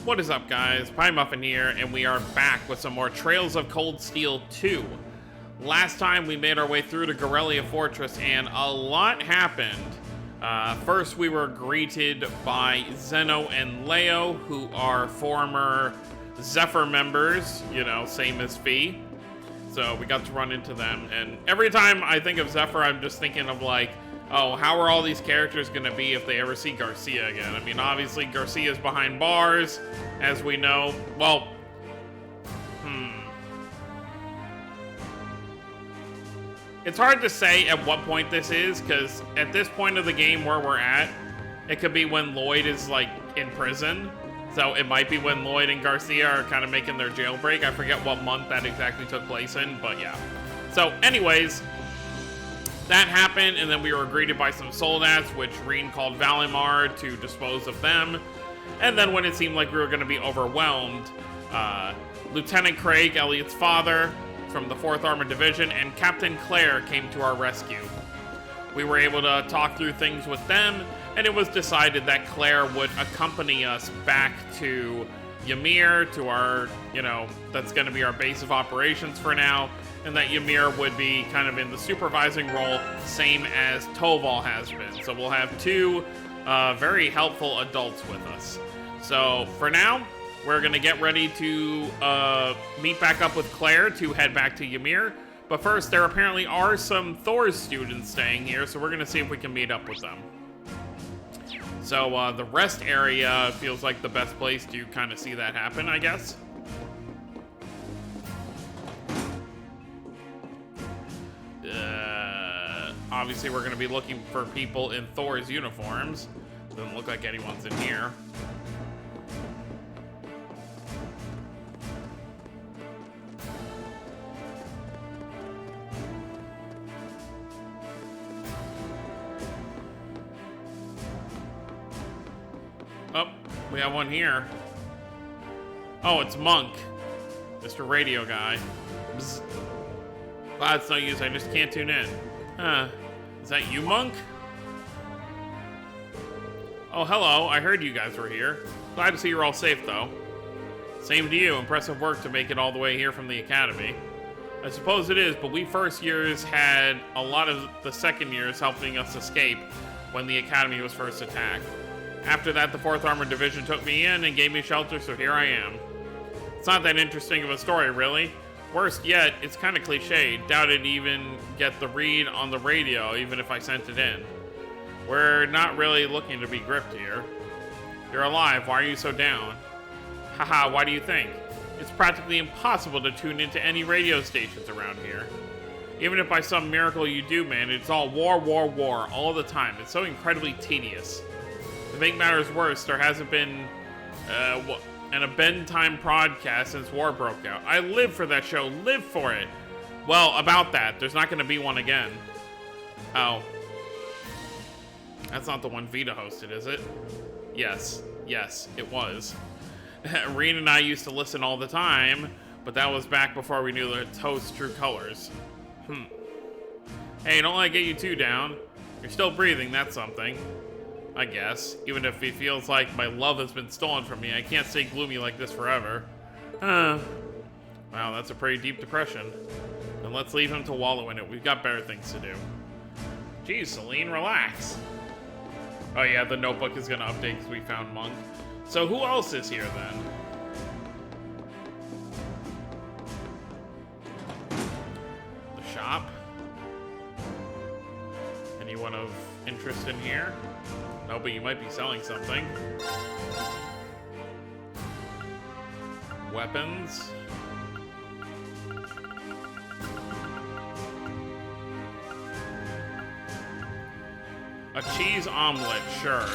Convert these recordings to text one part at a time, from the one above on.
What is up, guys? Pie Muffin here, and we are back with some more Trails of Cold Steel 2. Last time we made our way through to Gorelia Fortress, and a lot happened. First, we were greeted by Zeno and Leo, who are former Zephyr members, you know, same as Fee. So we got to run into them, and every time I think of Zephyr, I'm just thinking of like, oh, how are all these characters going to be if they ever see Garcia again? I mean, obviously, Garcia's behind bars, as we know. Well, it's hard to say at what point this is, because at this point of the game where we're at, it could be when Lloyd is, like, in prison. So it might be when Lloyd and Garcia are kind of making their jailbreak. I forget what month that exactly took place in, but yeah. So, anyways, that happened, and then we were greeted by some soldats, which Reen called Valimar to dispose of them. And then when it seemed like we were going to be overwhelmed, Lieutenant Craig, Elliot's father, from the 4th Armored Division, and Captain Claire came to our rescue. We were able to talk through things with them, and it was decided that Claire would accompany us back to Ymir, to our, you know, that's going to be our base of operations for now, and that Ymir would be kind of in the supervising role, same as Toval has been. So we'll have two very helpful adults with us. So for now, we're going to get ready to meet back up with Claire to head back to Ymir. But first, there apparently are some Thor's students staying here, so we're going to see if we can meet up with them. So the rest area feels like the best place to kind of see that happen, I guess. Obviously, we're going to be looking for people in Thor's uniforms. Doesn't look like anyone's in here. Oh, we have one here. Oh, it's Monk. Mr. Radio Guy. Bzz. Ah, it's no use, I just can't tune in. Is that you, Monk? Oh, hello, I heard you guys were here. Glad to see you're all safe, though. Same to you, impressive work to make it all the way here from the Academy. I suppose it is, but we first years had a lot of the second years helping us escape when the Academy was first attacked. After that, the 4th Armored Division took me in and gave me shelter, so here I am. It's not that interesting of a story, really. Worst yet, it's kind of cliched. Doubt it'd even get the read on the radio, even if I sent it in. We're not really looking to be gripped here. You're alive, why are you so down? Haha, why do you think? It's practically impossible to tune into any radio stations around here. Even if by some miracle you do, man, it's all war, war, war, all the time. It's so incredibly tedious. To make matters worse, there hasn't been a bedtime podcast since war broke out. I live for that show, live for it. Well, about that, there's not going to be one again. Oh. That's not the one Vita hosted, is it? Yes, it was. Reen and I used to listen all the time, but that was back before we knew the host's true colors. Hey, don't let it get you too down. You're still breathing, that's something. I guess. Even if it feels like my love has been stolen from me, I can't stay gloomy like this forever. Wow, that's a pretty deep depression. Then let's leave him to wallow in it. We've got better things to do. Geez, Celine, relax. Oh yeah, the notebook is gonna update because we found Monk. So who else is here then? The shop? Anyone of interest in here? No, but you might be selling something. Weapons. A cheese omelet, sure.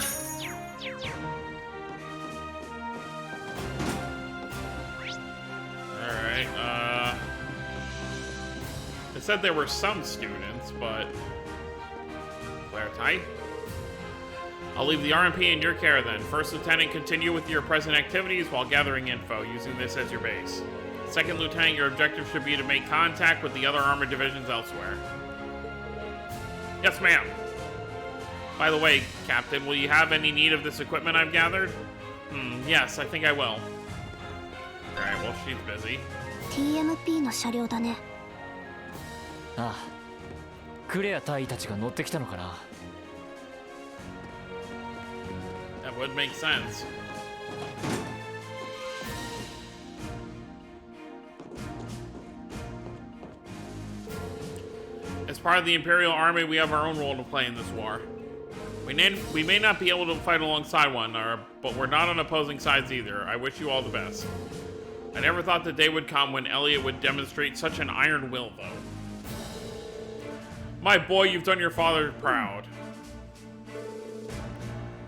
Alright, it said there were some students, but... Claire Ty? I'll leave the RMP in your care then. First Lieutenant, continue with your present activities while gathering info, using this as your base. Second Lieutenant, your objective should be to make contact with the other armored divisions elsewhere. Yes, ma'am. By the way, Captain, will you have any need of this equipment I've gathered? Yes, I think I will. Alright, well, she's busy. TMP の車両だね。ああ、クレア隊員たちが乗ってきたのかな。That would make sense. As part of the Imperial Army, we have our own role to play in this war. We may not be able to fight alongside one another, but we're not on opposing sides either. I wish you all the best. I never thought the day would come when Elliot would demonstrate such an iron will, though. My boy, you've done your father proud.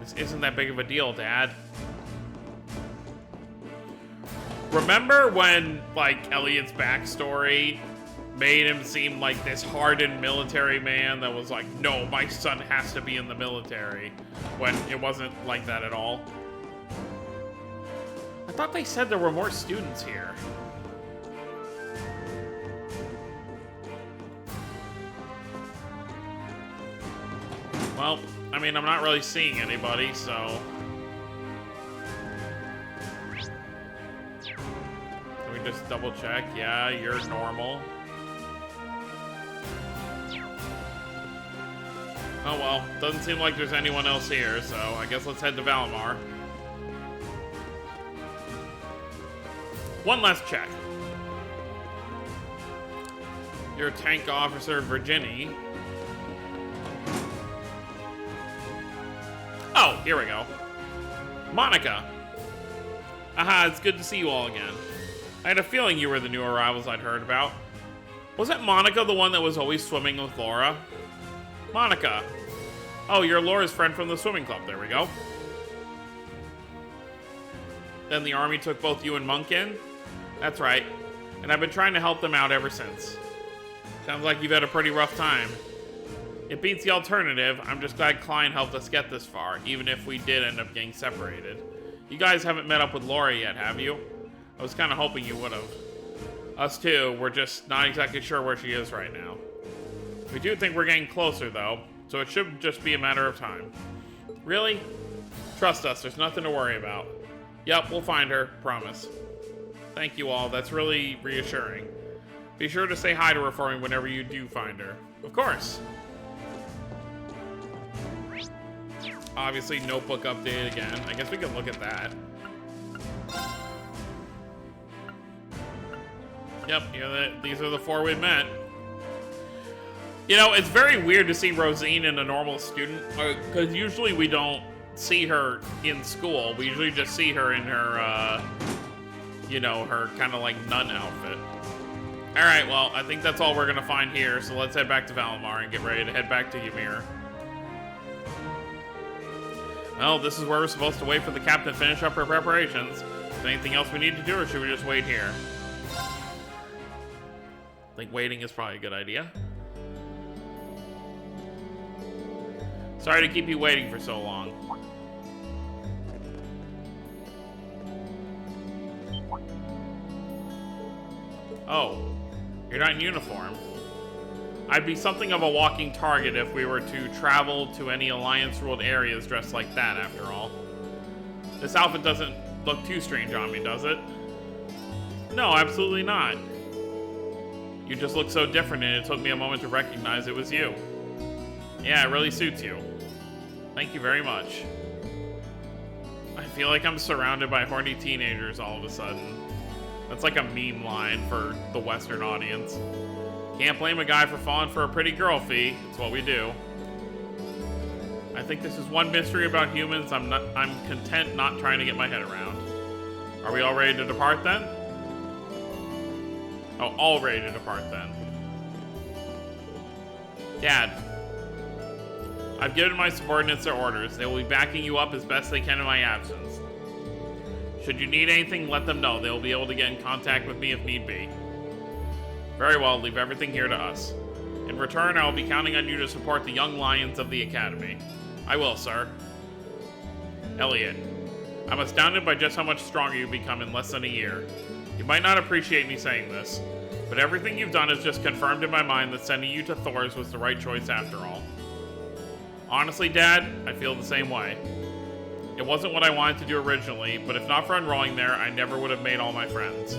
This isn't that big of a deal, Dad. Remember when, like, Elliot's backstory made him seem like this hardened military man that was like, no, my son has to be in the military, when it wasn't like that at all? I thought they said there were more students here. Well, I mean, I'm not really seeing anybody, so... Let me just double check. Yeah, you're normal. Oh well, doesn't seem like there's anyone else here, so I guess let's head to Valimar. One last check. You're a tank officer, Virginie. Oh, here we go. Monica. Aha, it's good to see you all again. I had a feeling you were the new arrivals I'd heard about. Wasn't Monica the one that was always swimming with Laura? Monica. Oh, you're Laura's friend from the swimming club. There we go. Then the army took both you and Monk in? That's right. And I've been trying to help them out ever since. Sounds like you've had a pretty rough time. It beats the alternative. I'm just glad Klein helped us get this far, even if we did end up getting separated. You guys haven't met up with Laura yet, have you? I was kind of hoping you would have. Us too. We're just not exactly sure where she is right now. We do think we're getting closer, though, so it should just be a matter of time. Really? Trust us, there's nothing to worry about. Yep, we'll find her, promise. Thank you all, that's really reassuring. Be sure to say hi to her for me whenever you do find her. Of course. Obviously, notebook update again. I guess we can look at that. Yep, these are the 4 we met. You know, it's very weird to see Rosine in a normal student, because usually we don't see her in school. We usually just see her in her, you know, her kind of like nun outfit. Alright, well, I think that's all we're going to find here, so let's head back to Valimar and get ready to head back to Ymir. Well, this is where we're supposed to wait for the captain to finish up her preparations. Is there anything else we need to do, or should we just wait here? I think waiting is probably a good idea. Sorry to keep you waiting for so long. Oh, you're not in uniform. I'd be something of a walking target if we were to travel to any Alliance-ruled areas dressed like that, after all. This outfit doesn't look too strange on me, does it? No, absolutely not. You just look so different, and it took me a moment to recognize it was you. Yeah, it really suits you. Thank you very much. I feel like I'm surrounded by horny teenagers all of a sudden. That's like a meme line for the Western audience. Can't blame a guy for falling for a pretty girl, Fee. It's what we do. I think this is one mystery about humans I'm content not trying to get my head around. Are we all ready to depart then? Oh, all ready to depart then. Dad. I've given my subordinates their orders. They will be backing you up as best they can in my absence. Should you need anything, let them know. They will be able to get in contact with me if need be. Very well, leave everything here to us. In return, I will be counting on you to support the young lions of the Academy. I will, sir. Elliot. I'm astounded by just how much stronger you've become in less than a year. You might not appreciate me saying this, but everything you've done has just confirmed in my mind that sending you to Thor's was the right choice after all. Honestly, Dad, I feel the same way. It wasn't what I wanted to do originally, but if not for enrolling there, I never would have made all my friends.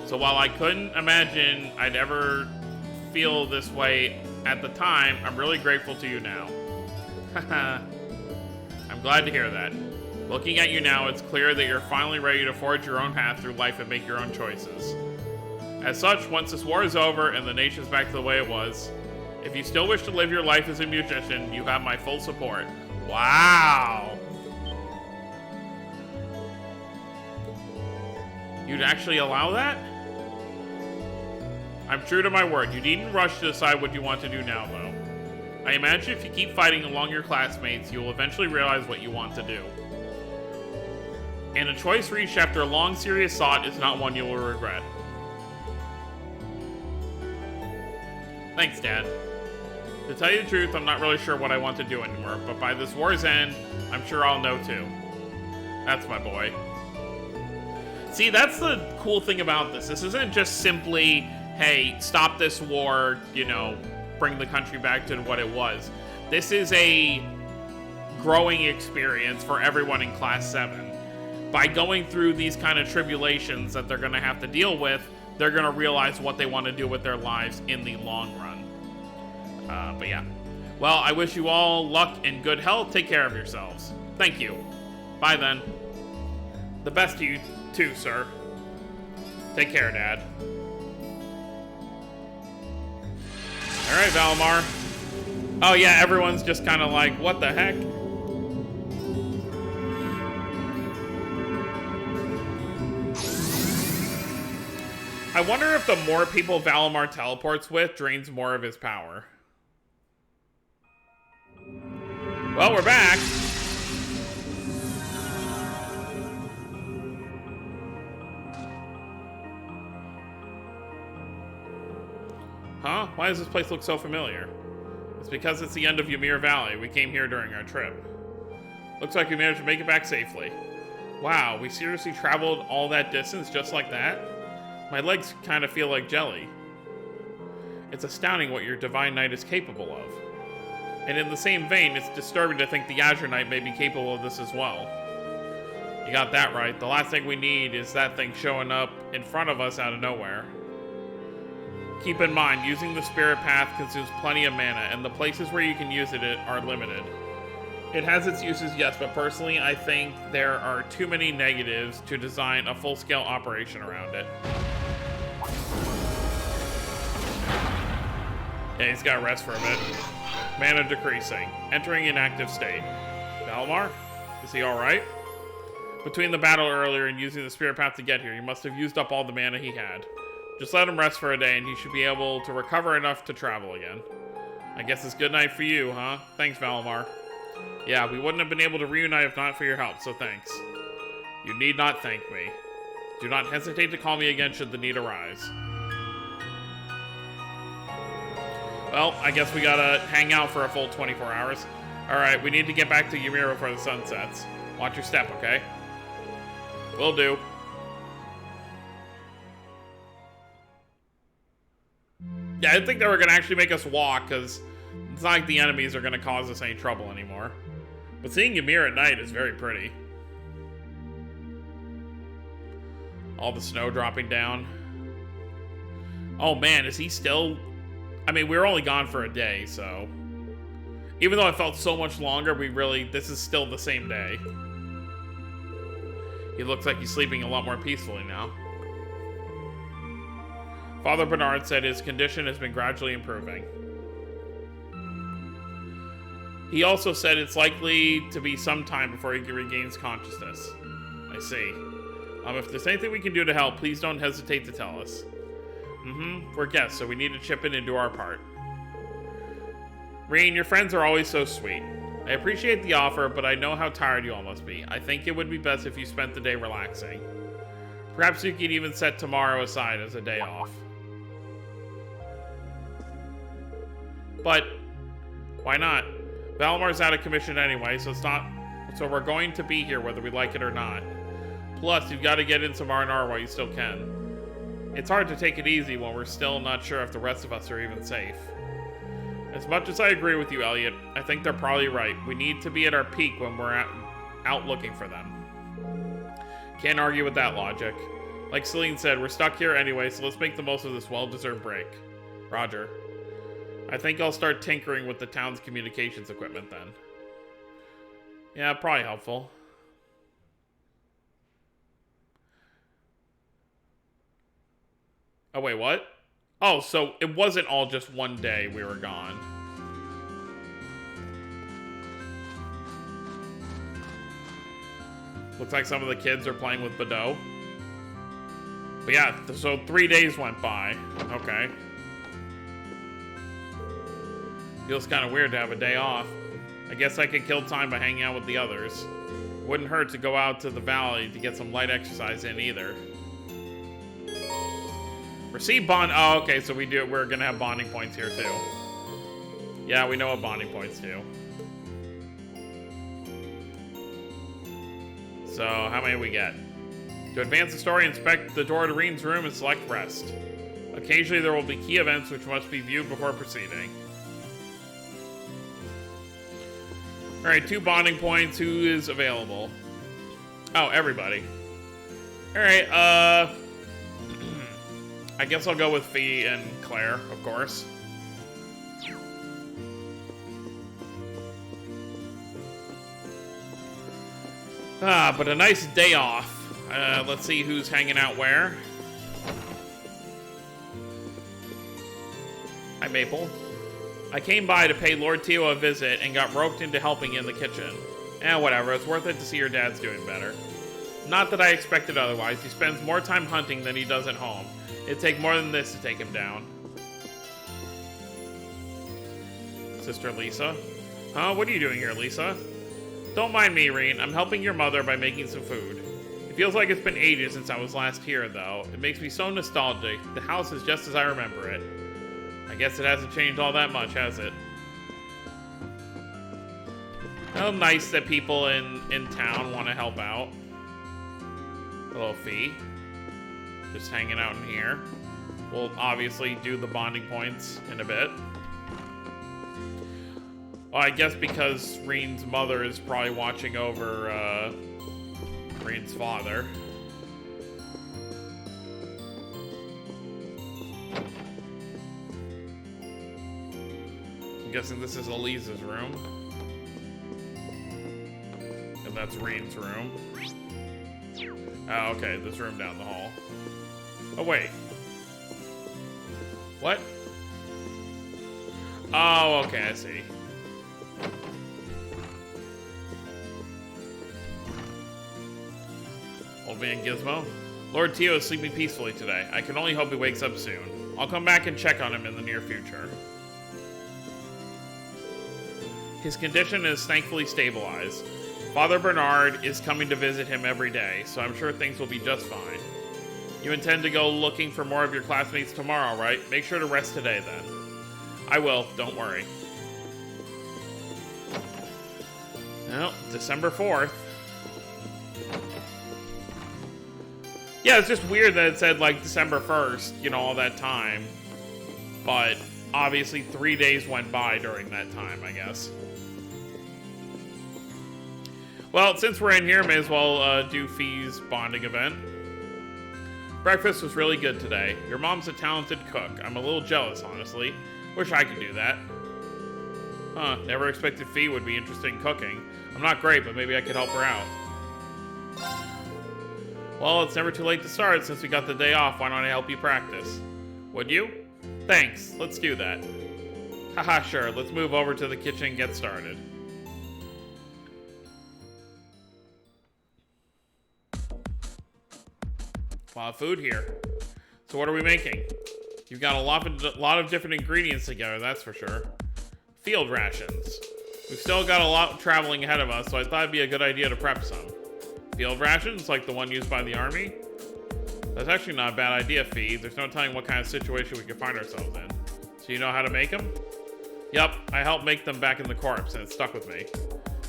So while I couldn't imagine I'd ever feel this way at the time, I'm really grateful to you now. I'm glad to hear that. Looking at you now, it's clear that you're finally ready to forge your own path through life and make your own choices. As such, once this war is over and the nation's back to the way it was, if you still wish to live your life as a musician, you have my full support. Wow! You'd actually allow that? I'm true to my word. You needn't rush to decide what you want to do now, though. I imagine if you keep fighting along your classmates, you will eventually realize what you want to do. And a choice reached after a long, serious thought is not one you will regret. Thanks, Dad. To tell you the truth, I'm not really sure what I want to do anymore, but by this war's end, I'm sure I'll know too. That's my boy. See, that's the cool thing about this. This isn't just simply, hey, stop this war, you know, bring the country back to what it was. This is a growing experience for everyone in Class 7. By going through these kind of tribulations that they're going to have to deal with, they're going to realize what they want to do with their lives in the long run. But yeah. Well, I wish you all luck and good health. Take care of yourselves. Thank you. Bye then. The best to you too, sir. Take care, Dad. Alright, Valimar. Oh yeah, everyone's just kind of like, what the heck? I wonder if the more people Valimar teleports with drains more of his power. Well, we're back. Huh? Why does this place look so familiar? It's because it's the end of Ymir Valley. We came here during our trip. Looks like we managed to make it back safely. Wow, we seriously traveled all that distance just like that? My legs kind of feel like jelly. It's astounding what your Divine Knight is capable of. And in the same vein, it's disturbing to think the Azure Knight may be capable of this as well. You got that right. The last thing we need is that thing showing up in front of us out of nowhere. Keep in mind, using the Spirit Path consumes plenty of mana, and the places where you can use it are limited. It has its uses, yes, but personally, I think there are too many negatives to design a full-scale operation around it. Yeah, he's got to rest for a bit. Mana decreasing. Entering inactive state. Valimar? Is he alright? Between the battle earlier and using the Spirit Path to get here, he must have used up all the mana he had. Just let him rest for a day and he should be able to recover enough to travel again. I guess it's good night for you, huh? Thanks, Valimar. Yeah, we wouldn't have been able to reunite if not for your help, so thanks. You need not thank me. Do not hesitate to call me again should the need arise. Well, I guess we gotta hang out for a full 24 hours. Alright, we need to get back to Ymir before the sun sets. Watch your step, okay? Will do. Yeah, I didn't think they were gonna actually make us walk, because it's not like the enemies are gonna cause us any trouble anymore. But seeing Ymir at night is very pretty. All the snow dropping down. Oh man, is he still... I mean, we were only gone for a day, so... Even though it felt so much longer, this is still the same day. He looks like he's sleeping a lot more peacefully now. Father Bernard said his condition has been gradually improving. He also said it's likely to be some time before he regains consciousness. I see. If there's anything we can do to help, please don't hesitate to tell us. We're guests, so we need to chip in and do our part. Reen, your friends are always so sweet. I appreciate the offer, but I know how tired you all must be. I think it would be best if you spent the day relaxing. Perhaps you could even set tomorrow aside as a day off. But why not? Valimar's out of commission anyway, so we're going to be here whether we like it or not. Plus, you've got to get in some R&R while you still can. It's hard to take it easy when we're still not sure if the rest of us are even safe. As much as I agree with you, Elliot, I think they're probably right. We need to be at our peak when we're out looking for them. Can't argue with that logic. Like Celine said, we're stuck here anyway, so let's make the most of this well-deserved break. Roger. I think I'll start tinkering with the town's communications equipment then. Yeah, probably helpful. Oh, wait, what? Oh, so it wasn't all just one day we were gone. Looks like some of the kids are playing with Badot. But yeah, so 3 days went by. Okay. Feels kind of weird to have a day off. I guess I could kill time by hanging out with the others. Wouldn't hurt to go out to the valley to get some light exercise in either. Receive bond. Oh, okay, so we're gonna have bonding points here too. Yeah, we know what bonding points do. So, how many we get? To advance the story, inspect the door to Reen's room and select rest. Occasionally, there will be key events which must be viewed before proceeding. Alright, 2 bonding points. Who is available? Oh, everybody. Alright, I guess I'll go with Fee and Claire, of course. But a nice day off. Let's see who's hanging out where. Hi, Maple. I came by to pay Lord Tio a visit and got roped into helping in the kitchen. Whatever, it's worth it to see your dad's doing better. Not that I expected otherwise. He spends more time hunting than he does at home. It'd take more than this to take him down. Sister Lisa? Huh? What are you doing here, Lisa? Don't mind me, Reen. I'm helping your mother by making some food. It feels like it's been ages since I was last here, though. It makes me so nostalgic. The house is just as I remember it. I guess it hasn't changed all that much, has it? Oh, nice that people in town want to help out. A little Fee. Just hanging out in here. We'll obviously do the bonding points in a bit. Well, I guess because Reen's mother is probably watching over Reen's father. I'm guessing this is Elise's room. And that's Reen's room. Oh, okay, this room down the hall. Oh, wait. What? Oh, okay, I see. Old man Gizmo. Lord Tio is sleeping peacefully today. I can only hope he wakes up soon. I'll come back and check on him in the near future. His condition is thankfully stabilized. Father Bernard is coming to visit him every day, so I'm sure things will be just fine. You intend to go looking for more of your classmates tomorrow, right? Make sure to rest today, then. I will, don't worry. Well, December 4th. Yeah, it's just weird that it said, like, December 1st, you know, all that time. But, obviously, 3 days went by during that time, I guess. Well, since we're in here, may as well do Fee's bonding event. Breakfast was really good today. Your mom's a talented cook. I'm a little jealous, honestly. Wish I could do that. Huh, never expected Fee would be interested in cooking. I'm not great, but maybe I could help her out. Well, it's never too late to start. Since we got the day off, why don't I help you practice? Would you? Thanks, let's do that. Haha, sure, let's move over to the kitchen and get started. A lot of food here. So what are we making? You've got a lot of different ingredients together, that's for sure. Field rations. We've still got a lot of traveling ahead of us, so I thought it'd be a good idea to prep some. Field rations, like the one used by the army? That's actually not a bad idea, Fee. There's no telling what kind of situation we could find ourselves in. So you know how to make them? Yup, I helped make them back in the corpse, and it stuck with me.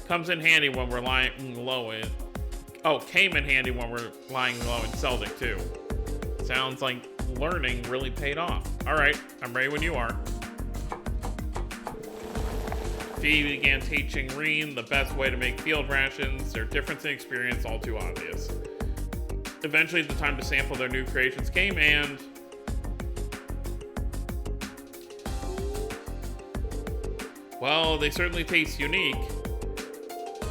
Comes in handy when we're lying low in... Oh, came in handy when we're lying low in Celtic, too. Sounds like learning really paid off. Alright, I'm ready when you are. Fee began teaching Reen the best way to make field rations, their difference in experience all too obvious. Eventually, the time to sample their new creations came, and... well, they certainly taste unique,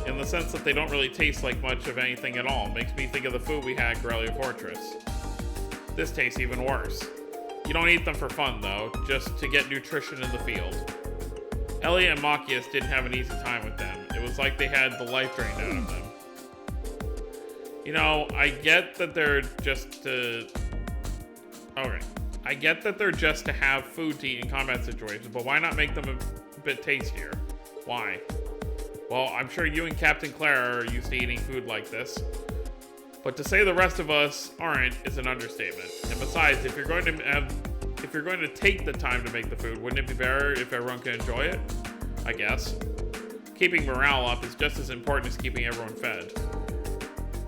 in the sense that they don't really taste like much of anything at all. Makes me think of the food we had at Grellia Fortress. This tastes even worse. You don't eat them for fun, though, just to get nutrition in the field. Elliot and Machias didn't have an easy time with them. It was like they had the life drained out of them. You know, I get that they're just to... okay. I get that they're just to have food to eat in combat situations, but why not make them a bit tastier? Why? Well, I'm sure you and Captain Claire are used to eating food like this. But to say the rest of us aren't is an understatement. And besides, if you're going to take the time to make the food, wouldn't it be better if everyone could enjoy it? I guess. Keeping morale up is just as important as keeping everyone fed.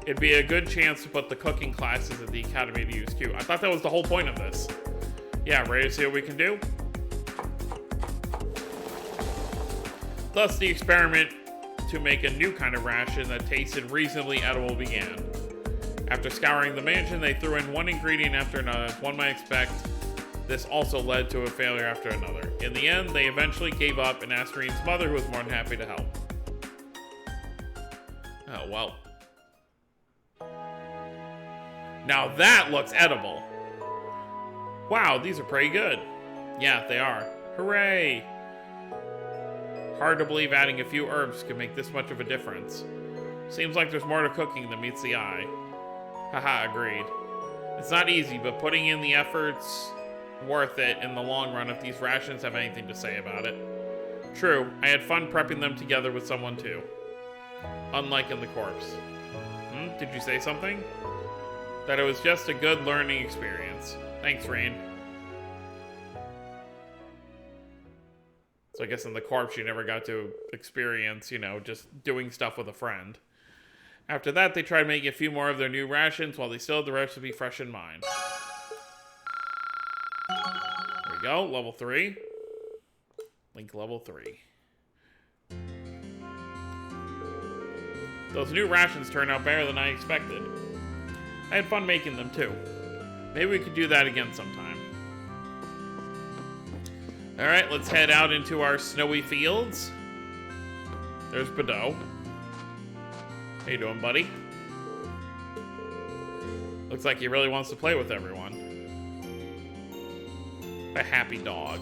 It'd be a good chance to put the cooking classes at the academy to use too. I thought that was the whole point of this. Yeah, ready to see what we can do? Thus, the experiment to make a new kind of ration that tasted reasonably edible began. After scouring the mansion, they threw in one ingredient after another. As one might expect, this also led to a failure after another. In the end, they eventually gave up and asked Reen's mother, who was more than happy to help. Oh, well. Now that looks edible. Wow, these are pretty good. Yeah, they are. Hooray! Hard to believe adding a few herbs could make this much of a difference. Seems like there's more to cooking than meets the eye. Haha, agreed. It's not easy, but putting in the effort's worth it in the long run if these rations have anything to say about it. True, I had fun prepping them together with someone too. Unlike in the corpse. Did you say something? That it was just a good learning experience. Thanks, Reen. So I guess in the corpse you never got to experience, you know, just doing stuff with a friend. After that, they tried making a few more of their new rations while they still had the recipe fresh in mind. There we go, level 3. Link level 3. Those new rations turned out better than I expected. I had fun making them too. Maybe we could do that again sometime. Alright, let's head out into our snowy fields. There's Badeau. How you doing, buddy? Looks like he really wants to play with everyone. A happy dog.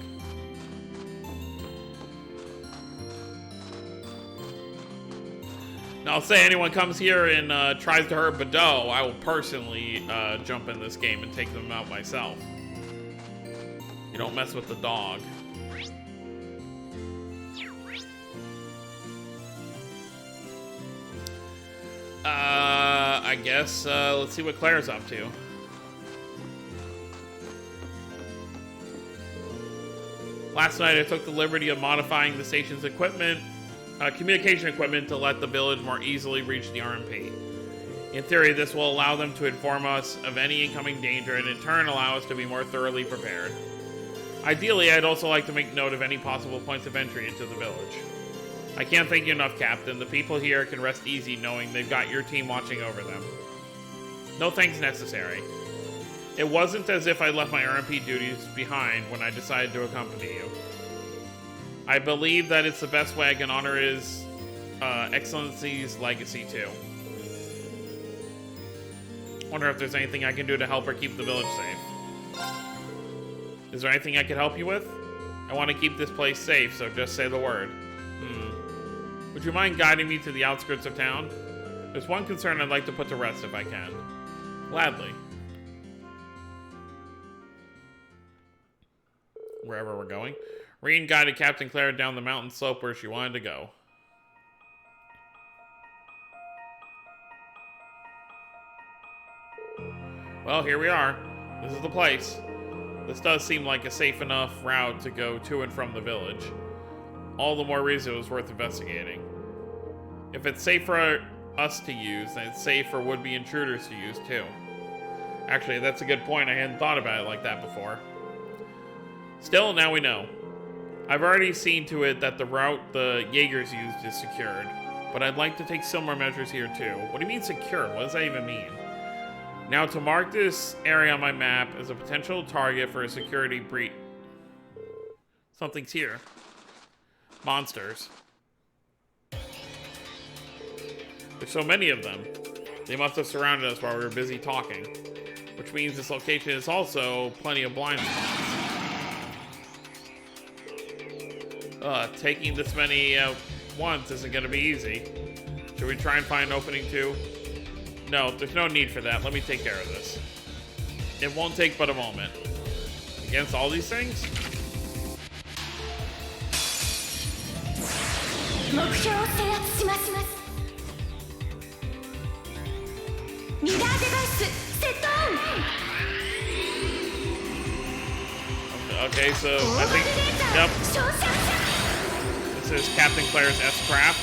Now, I'll say anyone comes here and tries to hurt Badeau, I will personally jump in this game and take them out myself. You don't mess with the dog. I guess, let's see what Claire's up to. Last night I took the liberty of modifying the station's equipment, communication equipment to let the village more easily reach the RMP. In theory, this will allow them to inform us of any incoming danger and in turn allow us to be more thoroughly prepared. Ideally, I'd also like to make note of any possible points of entry into the village. I can't thank you enough, Captain. The people here can rest easy knowing they've got your team watching over them. No thanks necessary. It wasn't as if I left my RMP duties behind when I decided to accompany you. I believe that it's the best way I can honor His Excellency's legacy, too. Wonder if there's anything I can do to help her keep the village safe. Is there anything I can help you with? I want to keep this place safe, so just say the word. Would you mind guiding me to the outskirts of town? There's one concern I'd like to put to rest if I can. Gladly. Wherever we're going. Reen guided Captain Claire down the mountain slope where she wanted to go. Well, here we are. This is the place. This does seem like a safe enough route to go to and from the village. All the more reason it was worth investigating. If it's safe for us to use, then it's safe for would-be intruders to use too. Actually, that's a good point. I hadn't thought about it like that before. Still, now we know. I've already seen to it that the route the Jaegers used is secured, but I'd like to take similar measures here too. What do you mean secured? What does that even mean? Now, to mark this area on my map as a potential target for a security breach. Something's here. Monsters. There's so many of them. They must have surrounded us while we were busy talking. Which means this location is also plenty of blind spots. Taking this many once isn't going to be easy. Should we try and find an opening too? No, there's no need for that. Let me take care of this. It won't take but a moment. Against all these things? Okay, so I think, yep. This is Captain Claire's S-Craft.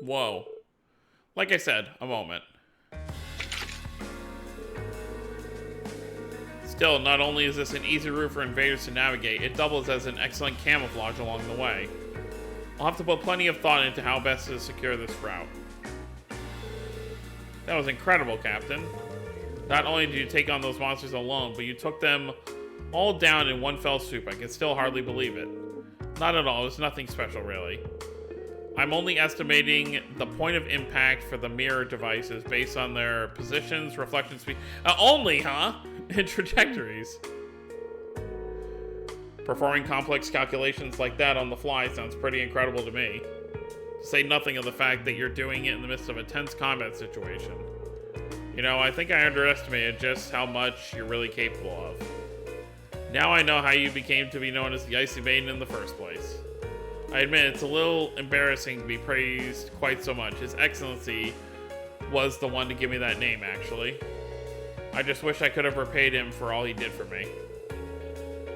Whoa. Like I said, a moment. Still, not only is this an easy route for invaders to navigate, it doubles as an excellent camouflage along the way. I'll have to put plenty of thought into how best to secure this route. That was incredible, Captain. Not only did you take on those monsters alone, but you took them all down in one fell swoop. I can still hardly believe it. Not at all. It was nothing special, really. I'm only estimating the point of impact for the mirror devices based on their positions, reflection speed. Only, huh? And trajectories. Performing complex calculations like that on the fly sounds pretty incredible to me. To say nothing of the fact that you're doing it in the midst of a tense combat situation. You know, I think I underestimated just how much you're really capable of. Now I know how you became to be known as the Icy Maiden in the first place. I admit it's a little embarrassing to be praised quite so much. His Excellency was the one to give me that name, actually. I just wish I could have repaid him for all he did for me.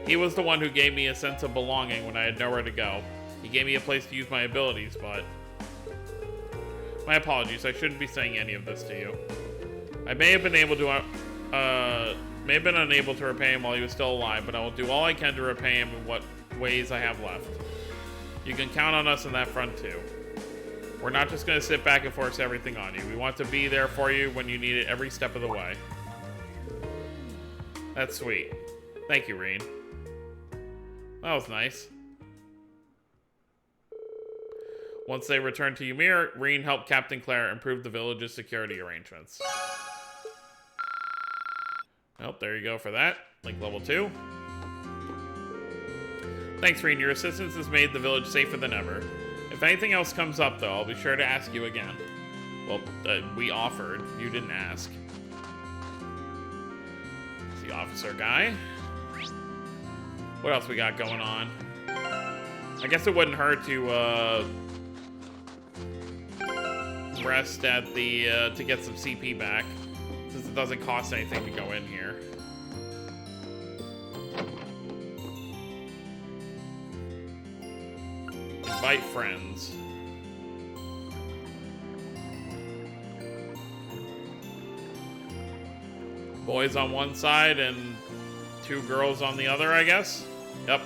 He was the one who gave me a sense of belonging when I had nowhere to go. He gave me a place to use my abilities, but... My apologies, I shouldn't be saying any of this to you. I may have been unable to repay him while he was still alive, but I will do all I can to repay him in what ways I have left. You can count on us on that front too. We're not just going to sit back and force everything on you. We want to be there for you when you need it every step of the way. That's sweet. Thank you, Reen. That was nice. Once they returned to Ymir, Reen helped Captain Claire improve the village's security arrangements. Oh, there you go for that. Link level 2. Thanks, Reen. Your assistance has made the village safer than ever. If anything else comes up, though, I'll be sure to ask you again. Well, we offered. You didn't ask. It's the officer guy. What else we got going on? I guess it wouldn't hurt to, rest at the, to get some CP back, since it doesn't cost anything to go in here. Invite friends. Boys on one side and 2 girls on the other, I guess? Yep.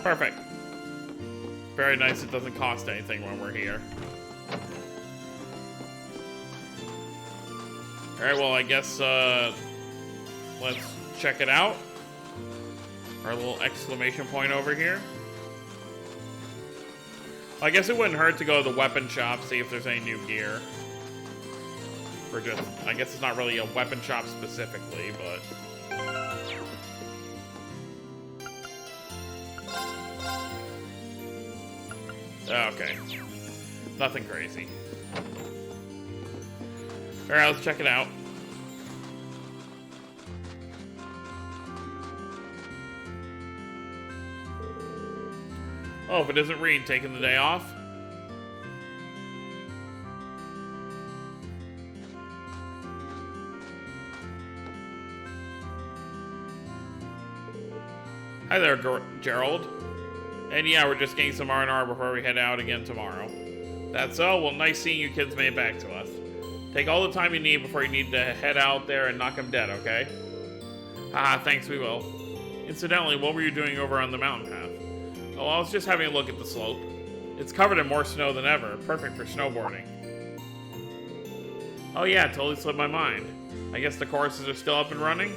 Perfect. Very nice, it doesn't cost anything when we're here. Alright, well, I guess, let's check it out. Our little exclamation point over here. I guess it wouldn't hurt to go to the weapon shop, see if there's any new gear. Or just, I guess it's not really a weapon shop specifically, but... Okay. Nothing crazy. Alright, let's check it out. Oh, if it isn't Reen taking the day off. Hi there, Gerald. And yeah, we're just getting some R&R before we head out again tomorrow. That's all. Well, nice seeing you kids made it back to us. Take all the time you need before you need to head out there and knock them dead, okay? Haha, thanks, we will. Incidentally, what were you doing over on the mountain path? Oh, I was just having a look at the slope. It's covered in more snow than ever. Perfect for snowboarding. Oh yeah, totally slipped my mind. I guess the courses are still up and running?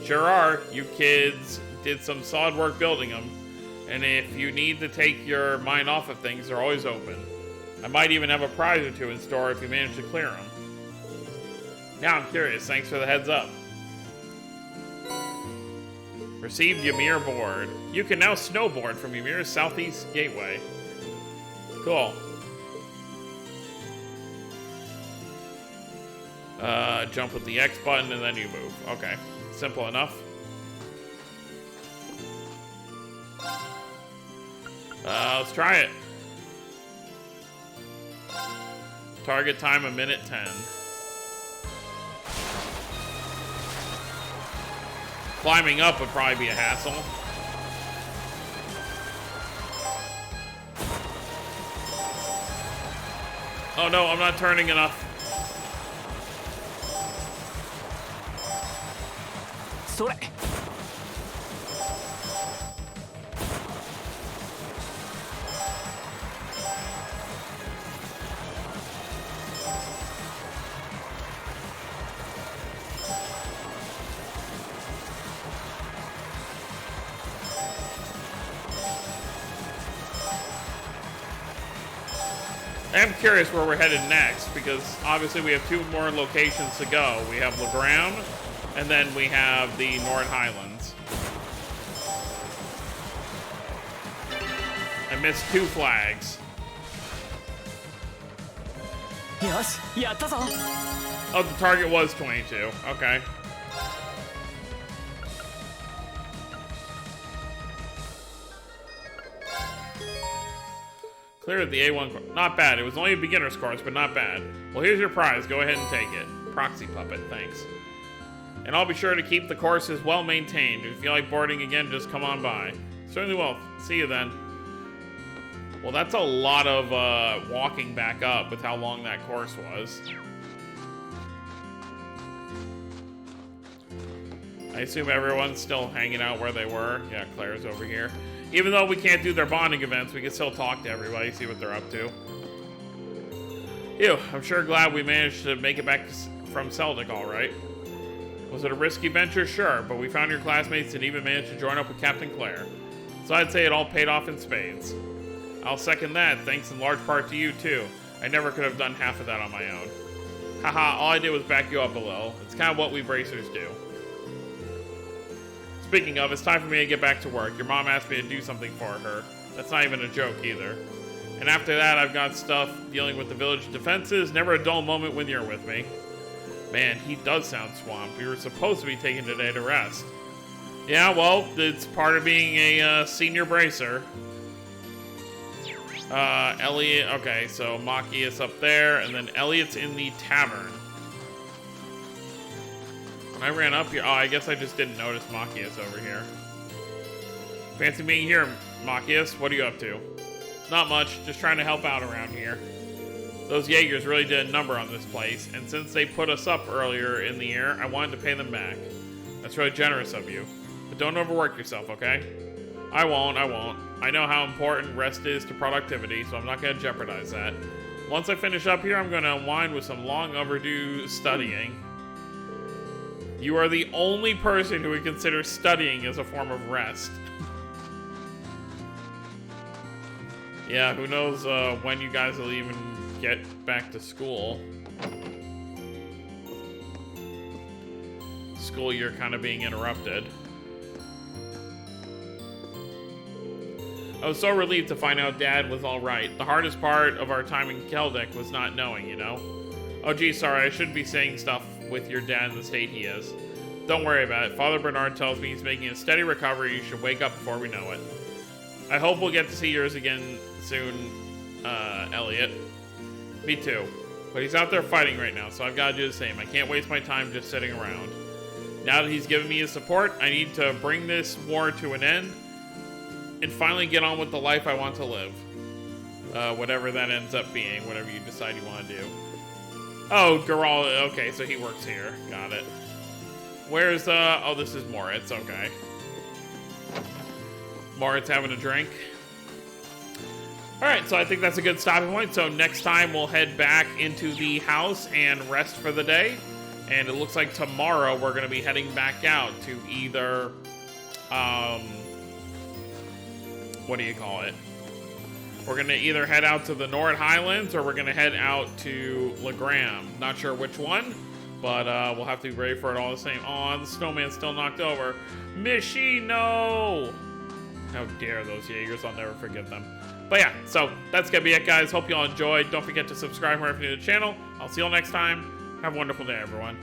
Sure are. You kids did some solid work building them. And if you need to take your mind off of things, they're always open. I might even have a prize or two in store if you manage to clear them. Now I'm curious. Thanks for the heads up. Received Ymir board. You can now snowboard from Ymir's southeast gateway. Cool. Jump with the X button and then you move. Okay. Simple enough. Let's try it. Target time 1:10. Climbing up would probably be a hassle. Oh no, I'm not turning enough. Sore. I'm curious where we're headed next, because obviously we have 2 more locations to go. We have Leground, and then we have the North Highlands. I missed 2 flags. よし、やったぞ。 Oh, the target was 22. Okay. Cleared the A1 course. Not bad. It was only a beginner's course, but not bad. Well, here's your prize. Go ahead and take it. Proxy puppet, thanks. And I'll be sure to keep the courses well maintained. If you feel like boarding again, just come on by. Certainly will. See you then. Well, that's a lot of walking back up with how long that course was. I assume everyone's still hanging out where they were. Yeah, Claire's over here. Even though we can't do their bonding events, we can still talk to everybody, see what they're up to. Ew, I'm sure glad we managed to make it back from Celtic all right. Was it a risky venture? Sure, but we found your classmates and even managed to join up with Captain Claire. So I'd say it all paid off in spades. I'll second that, thanks in large part to you too. I never could have done half of that on my own. Haha, all I did was back you up a little. It's kind of what we bracers do. Speaking of, it's time for me to get back to work. Your mom asked me to do something for her. That's not even a joke either. And after that, I've got stuff dealing with the village defenses. Never a dull moment when you're with me. Man, he does sound swamped. We were supposed to be taking today to rest. Yeah, well, it's part of being a senior bracer. Elliot, okay, so Maki is up there, and then Elliot's in the tavern. When I ran up here, oh, I guess I just didn't notice Machias over here. Fancy being here, Machias. What are you up to? Not much, just trying to help out around here. Those Jaegers really did a number on this place, and since they put us up earlier in the year, I wanted to pay them back. That's really generous of you. But don't overwork yourself, okay? I won't. I know how important rest is to productivity, so I'm not going to jeopardize that. Once I finish up here, I'm going to unwind with some long overdue studying. You are the only person who would consider studying as a form of rest. Yeah, who knows when you guys will even get back to school. School year kind of being interrupted. I was so relieved to find out Dad was alright. The hardest part of our time in Celtic was not knowing, you know? Oh gee, sorry, I shouldn't be saying stuff with your dad in the state he is. Don't worry about it. Father Bernard tells me he's making a steady recovery. You should wake up before we know it. I hope we'll get to see yours again soon, Elliot. Me too. But he's out there fighting right now, so I've got to do the same. I can't waste my time just sitting around. Now that he's given me his support, I need to bring this war to an end and finally get on with the life I want to live. Whatever that ends up being, whatever you decide you want to do. Oh, Geralt, okay, so he works here. Got it. Where's, oh, this is Moritz, okay. Moritz having a drink. Alright, so I think that's a good stopping point. So next time we'll head back into the house and rest for the day. And it looks like tomorrow we're going to be heading back out to either, what do you call it? We're going to either head out to the Nord Highlands or we're going to head out to Legram. Not sure which one, but we'll have to be ready for it all the same. Oh, the snowman's still knocked over. Mishi, no! How dare those Jaegers, I'll never forgive them. But yeah, so that's going to be it, guys. Hope you all enjoyed. Don't forget to subscribe if you're new to the channel. I'll see you all next time. Have a wonderful day, everyone.